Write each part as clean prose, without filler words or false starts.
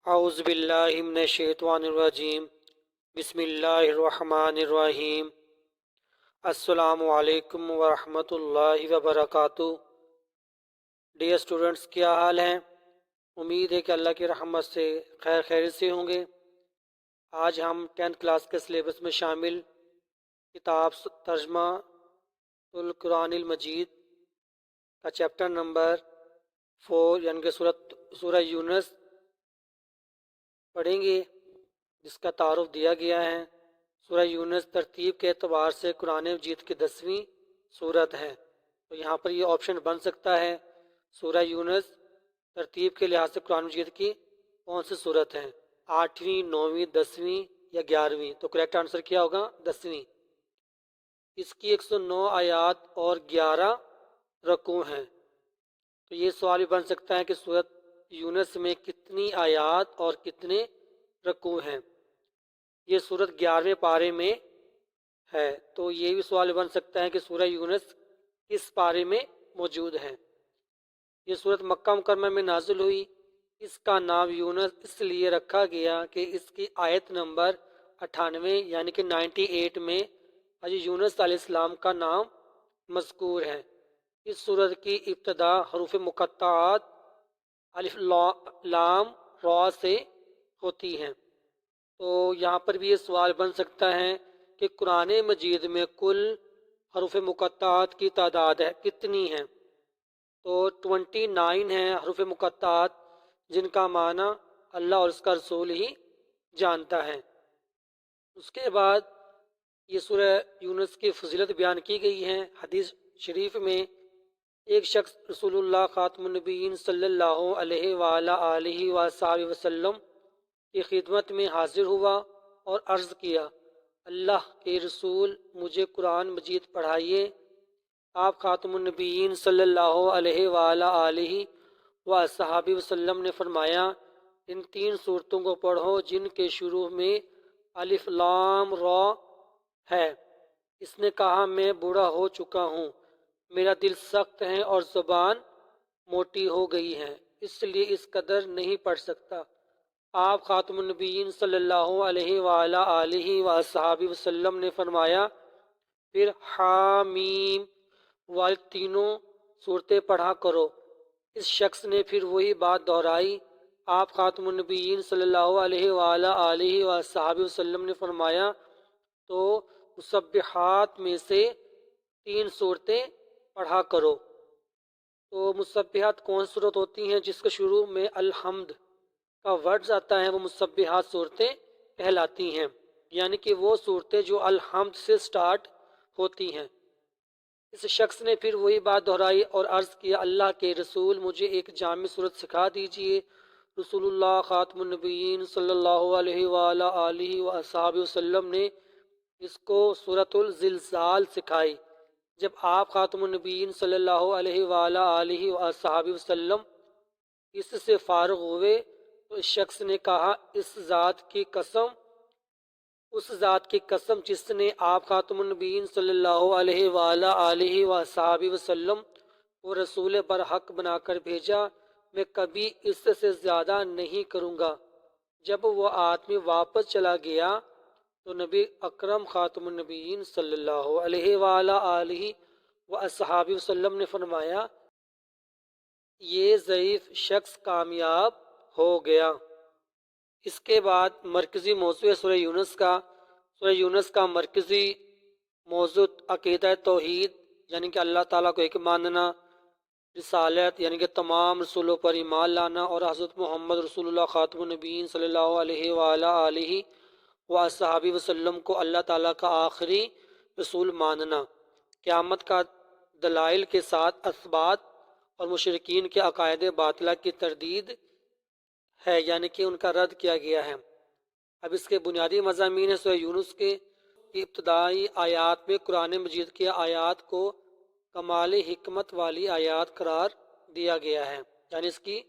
اعوذ باللہ من الشیطان الرجیم بسم اللہ الرحمن الرحیم السلام علیکم ورحمۃ اللہ وبرکاتہ۔ ڈیئر اسٹوڈنٹس، کیا حال ہیں؟ امید ہے کہ اللہ کی رحمت سے خیریت سے ہوں گے۔ آج ہم 10th کلاس کے سلیبس میں شامل کتاب ترجمہ القرآن المجید کا چیپٹر نمبر 4 یعنی کہ سورہ یونس پڑھیں گے، جس کا تعارف دیا گیا ہے۔ سورہ یونس ترتیب کے اعتبار سے قرآن مجید کی 10ویں سورت ہے، تو یہاں پر یہ آپشن بن سکتا ہے سورہ یونس ترتیب کے لحاظ سے قرآن مجید کی کون سی سورت ہے، 8ویں، 9ویں، 10ویں یا 11ویں؟ تو کریکٹ آنسر کیا ہوگا؟ 10ویں۔ اس کی 109 آیات اور 11 رکوع ہیں، تو یہ سوال بھی بن سکتا ہے کہ سورت یونس میں کتنی آیات اور کتنے رکوع ہیں۔ یہ سورت 11ویں پارے میں ہے، تو یہ بھی سوال بن سکتا ہے کہ سورہ یونس کس پارے میں موجود ہے۔ یہ سورت مکہ مکرمہ میں نازل ہوئی۔ اس کا نام یونس اس لیے رکھا گیا کہ اس کی آیت نمبر 98 یعنی کہ 98 میں حضرت یونس علیہ السلام کا نام مذکور ہے۔ اس سورت کی ابتدا حروف مقطعات الف لام را سے ہوتی ہیں، تو یہاں پر بھی یہ سوال بن سکتا ہے کہ قرآن مجید میں کل حروف مقطعات کی تعداد ہے کتنی ہے؟ تو 29 ہیں حروف مقطعات، جن کا معنی اللہ اور اس کا رسول ہی جانتا ہے۔ اس کے بعد یہ سورہ یونس کی فضیلت بیان کی گئی ہے۔ حدیث شریف میں ایک شخص رسول اللہ خاتم النبیین صلی اللہ علیہ وآلہ آلہ وصحبہ وسلم کی خدمت میں حاضر ہوا اور عرض کیا، اللہ کے رسول، مجھے قرآن مجید پڑھائیے۔ آپ خاتم النبیین صلی اللہ علیہ وآلہ آلہ وصحبہ وسلم نے فرمایا، ان 3 سورتوں کو پڑھو جن کے شروع میں الف لام را ہے۔ اس نے کہا، میں بوڑھا ہو چکا ہوں، میرا دل سخت ہے اور زبان موٹی ہو گئی ہے، اس لیے اس قدر نہیں پڑھ سکتا۔ آپ خاتم النبیین صلی اللہ علیہ وآلہ آلہ وصحبہ وسلم نے فرمایا، پھر حامیم والی تینوں صورتیں پڑھا کرو۔ اس شخص نے پھر وہی بات دہرائی۔ آپ خاتم النبیین صلی اللہ علیہ وآلہ آلہ وصحبہ وسلم نے فرمایا، تو مسبحات میں سے 3 صورتیں پڑھا کرو۔ تو مسبحات کون سی صورت ہوتی ہیں؟ جس کے شروع میں الحمد کا ورڈز آتا ہے، وہ مسبحات صورتیں کہلاتی ہیں، یعنی کہ وہ صورتیں جو الحمد سے سٹارٹ ہوتی ہیں۔ اس شخص نے پھر وہی بات دہرائی اور عرض کیا، اللہ کے رسول، مجھے ایک جامع صورت سکھا دیجئے۔ رسول اللہ خاتم النبیین صلی اللہ علیہ وآلہ آلہ وصحبہ وسلم نے اس کو سورۃ الزلزال سکھائی۔ جب آپ خاتم النبیین صلی اللہ علیہ وآلہ آلہ وصحبہ وسلم اس سے فارغ ہوئے تو اس شخص نے کہا، اس ذات کی قسم جس نے آپ خاتم النبیین صلی اللہ علیہ وآلہ آلہ وصحبہ وسلم کو رسول برحق بنا کر بھیجا، میں کبھی اس سے زیادہ نہیں کروں گا۔ جب وہ آدمی واپس چلا گیا تو نبی اکرم خاتم النبیین صلی اللہ علیہ وآلہ آلہ وصحبہ وسلم نے فرمایا، یہ ضعیف شخص کامیاب ہو گیا۔ اس کے بعد مرکزی موضوع سورہ یونس کا مرکزی موضوع عقیدہ توحید یعنی کہ اللہ تعالیٰ کو ایک ماننا، رسالت یعنی کہ تمام رسولوں پر ایمان لانا، اور حضرت محمد رسول اللہ خاتم النبیین صلی اللہ علیہ وآلہ آلہ وصحبہ وسلم کو اللہ تعالیٰ کا آخری رسول ماننا، قیامت کا دلائل کے ساتھ اثبات، اور مشرکین کے عقائد باطلہ کی تردید ہے، یعنی کہ ان کا رد کیا گیا ہے۔ اب اس کے بنیادی مضامین ہیں۔ سورہ یونس کے ابتدائی آیات میں قرآن مجید کی آیات کو کمال حکمت والی آیات قرار دیا گیا ہے، یعنی اس کی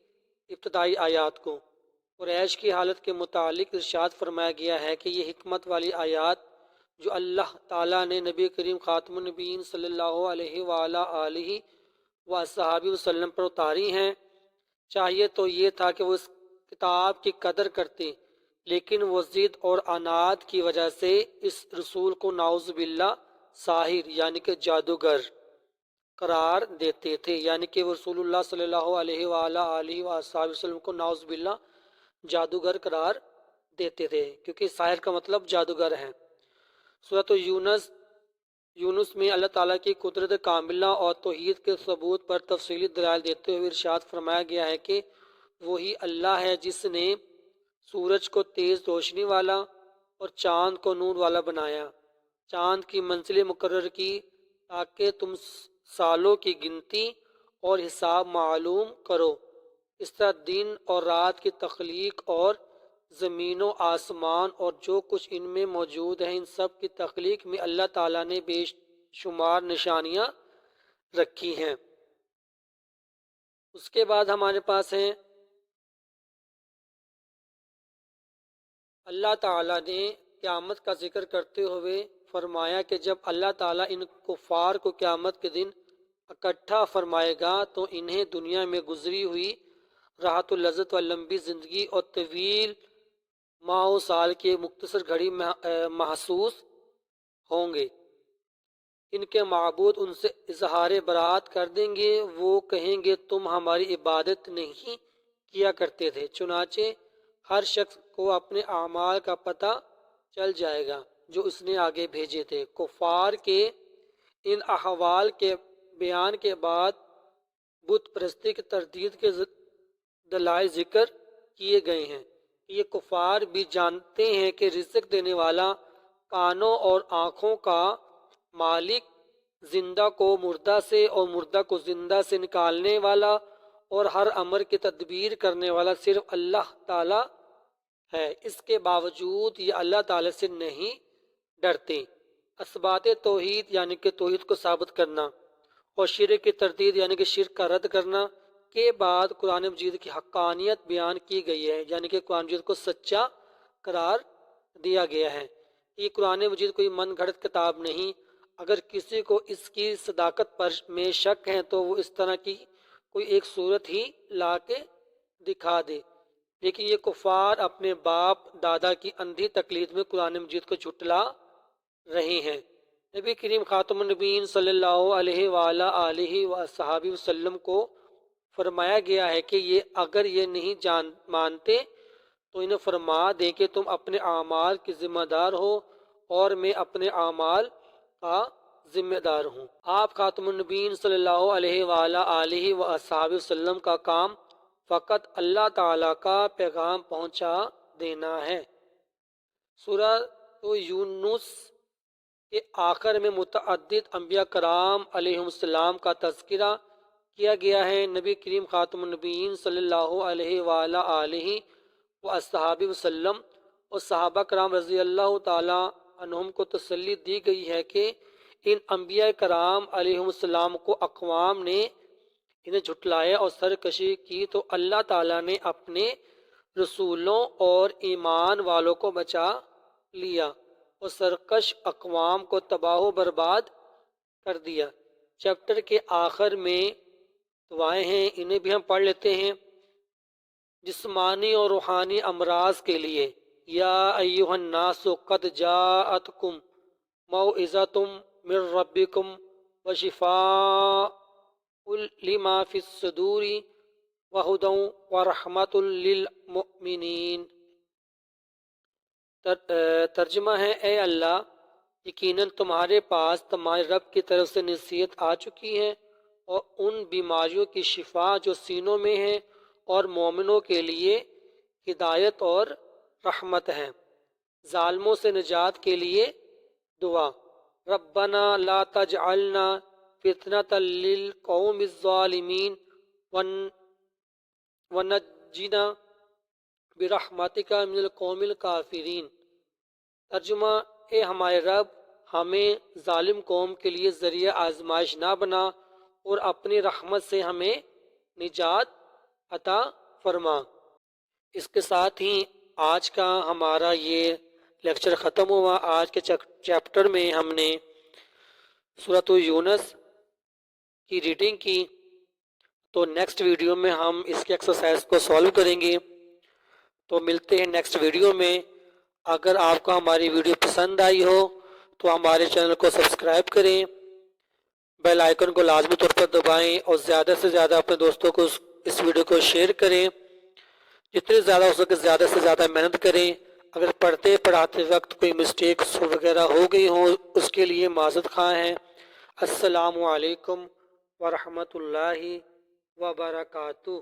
ابتدائی آیات کو قریش کی حالت کے متعلق ارشاد فرمایا گیا ہے کہ یہ حکمت والی آیات جو اللہ تعالیٰ نے نبی کریم خاتم النبیین صلی اللہ علیہ وآلہ آلہ وصحبہ وسلم پر اتاری ہیں، چاہیے تو یہ تھا کہ وہ اس کتاب کی قدر کرتے، لیکن وہ ضد اور عناد کی وجہ سے اس رسول کو نعوذ باللہ ساحر یعنی کہ جادوگر قرار دیتے تھے، یعنی کہ وہ رسول اللہ صلی اللہ علیہ وآلہ وسلم کو نعوذ باللہ جادوگر قرار دیتے تھے، کیونکہ ساحر کا مطلب جادوگر ہے۔ سورۃ یونس میں اللہ تعالیٰ کی قدرت کاملہ اور توحید کے ثبوت پر تفصیلی دلائل دیتے ہوئے ارشاد فرمایا گیا ہے کہ وہی اللہ ہے جس نے سورج کو تیز روشنی والا اور چاند کو نور والا بنایا، چاند کی منزلیں مقرر کی تاکہ تم سالوں کی گنتی اور حساب معلوم کرو۔ اس طرح دن اور رات کی تخلیق اور زمین و آسمان اور جو کچھ ان میں موجود ہے، ان سب کی تخلیق میں اللہ تعالیٰ نے بے شمار نشانیاں رکھی ہیں۔ اس کے بعد ہمارے پاس ہیں اللہ تعالیٰ نے قیامت کا ذکر کرتے ہوئے فرمایا کہ جب اللہ تعالیٰ ان کفار کو قیامت کے دن اکٹھا فرمائے گا تو انہیں دنیا میں گزری ہوئی راحت و لذت و لمبی زندگی اور طویل ماہ و سال کے مختصر گھڑی محسوس ہوں گے۔ ان کے معبود ان سے اظہار برات کر دیں گے، وہ کہیں گے تم ہماری عبادت نہیں کیا کرتے تھے۔ چنانچہ ہر شخص کو اپنے اعمال کا پتہ چل جائے گا جو اس نے آگے بھیجے تھے۔ کفار کے ان احوال کے بیان کے بعد بت پرستی کی تردید کے دلائل ذکر کیے گئے ہیں۔ یہ کفار بھی جانتے ہیں کہ رزق دینے والا، کانوں اور آنکھوں کا مالک، زندہ کو مردہ سے اور مردہ کو زندہ سے نکالنے والا اور ہر امر کی تدبیر کرنے والا صرف اللہ تعالی ہے۔ اس کے باوجود یہ اللہ تعالی سے نہیں ڈرتے۔ اثبات توحید یعنی کہ توحید کو ثابت کرنا اور شرک کی تردید یعنی کہ شرک کا رد کرنا کے بعد قرآن مجید کی حقانیت بیان کی گئی ہے، یعنی کہ قرآن مجید کو سچا قرار دیا گیا ہے۔ یہ قرآن مجید کوئی من گھڑت کتاب نہیں۔ اگر کسی کو اس کی صداقت پر میں شک ہے تو وہ اس طرح کی کوئی ایک صورت ہی لا کے دکھا دے، لیکن یہ کفار اپنے باپ دادا کی اندھی تقلید میں قرآن مجید کو جھٹلا رہے ہیں۔ نبی کریم خاتم النبیین صلی اللہ علیہ وآلہ وصحبہ وسلم کو فرمایا گیا ہے کہ اگر یہ نہیں مانتے تو انہیں فرما دے کہ تم اپنے اعمال کی ذمہ دار ہو اور میں اپنے اعمال کا ذمہ دار ہوں۔ آپ خاتم النبیین صلی اللہ علیہ وآلہ وصحبہ وسلم کا کام فقط اللہ تعالیٰ کا پیغام پہنچا دینا ہے۔ سورہ یونس کے آخر میں متعدد انبیاء کرام علیہ السلام کا تذکرہ کیا گیا ہے۔ نبی کریم خاتم النبیین صلی اللہ علیہ وآلہ وصحبہ وسلم اور صحابہ کرام رضی اللہ تعالی عنہم کو تسلی دی گئی ہے کہ ان انبیاء کرام علیہ السلام کو اقوام نے انہیں جھٹلایا اور سرکشی کی تو اللہ تعالیٰ نے اپنے رسولوں اور ایمان والوں کو بچا لیا اور سرکش اقوام کو تباہ و برباد کر دیا۔ چیپٹر کے آخر میں دعائیں ہیں، انہیں بھی ہم پڑھ لیتے ہیں۔ جسمانی اور روحانی امراض کے لیے یا ایھا الناس قد جاءتکم موعظۃ من ربکم وشفاء لما فی الصدور وہدی ورحمۃ للمؤمنین۔ ترجمہ ہے، اے اللہ، یقیناً تمہارے پاس تمہارے رب کی طرف سے نصیحت آ چکی ہے اور ان بیماریوں کی شفا جو سینوں میں ہیں اور مومنوں کے لیے ہدایت اور رحمت ہے۔ ظالموں سے نجات کے لیے دعا، ربنا لا تجعلنا فتنة للقوم الظالمین ونجنا برحمتک من القوم الکافرین۔ ترجمہ، اے ہمارے رب، ہمیں ظالم قوم کے لیے ذریعہ آزمائش نہ بنا اور اپنی رحمت سے ہمیں نجات عطا فرما۔ اس کے ساتھ ہی آج کا ہمارا یہ لیکچر ختم ہوا۔ آج کے چیپٹر میں ہم نے سورۃ یونس کی ریڈنگ کی، تو نیکسٹ ویڈیو میں ہم اس کے ایکسرسائز کو سالو کریں گے۔ تو ملتے ہیں نیکسٹ ویڈیو میں۔ اگر آپ کو ہماری ویڈیو پسند آئی ہو تو ہمارے چینل کو سبسکرائب کریں، بیل آئیکن کو لازمی طور پر دبائیں اور زیادہ سے زیادہ اپنے دوستوں کو اس ویڈیو کو شیئر کریں۔ جتنے زیادہ ہو سکے زیادہ سے زیادہ محنت کریں۔ اگر پڑھاتے وقت کوئی مسٹیکس وغیرہ ہو گئی ہوں اس کے لیے معذرت خواہ ہیں۔ السلام علیکم ورحمۃ اللہ وبرکاتہ۔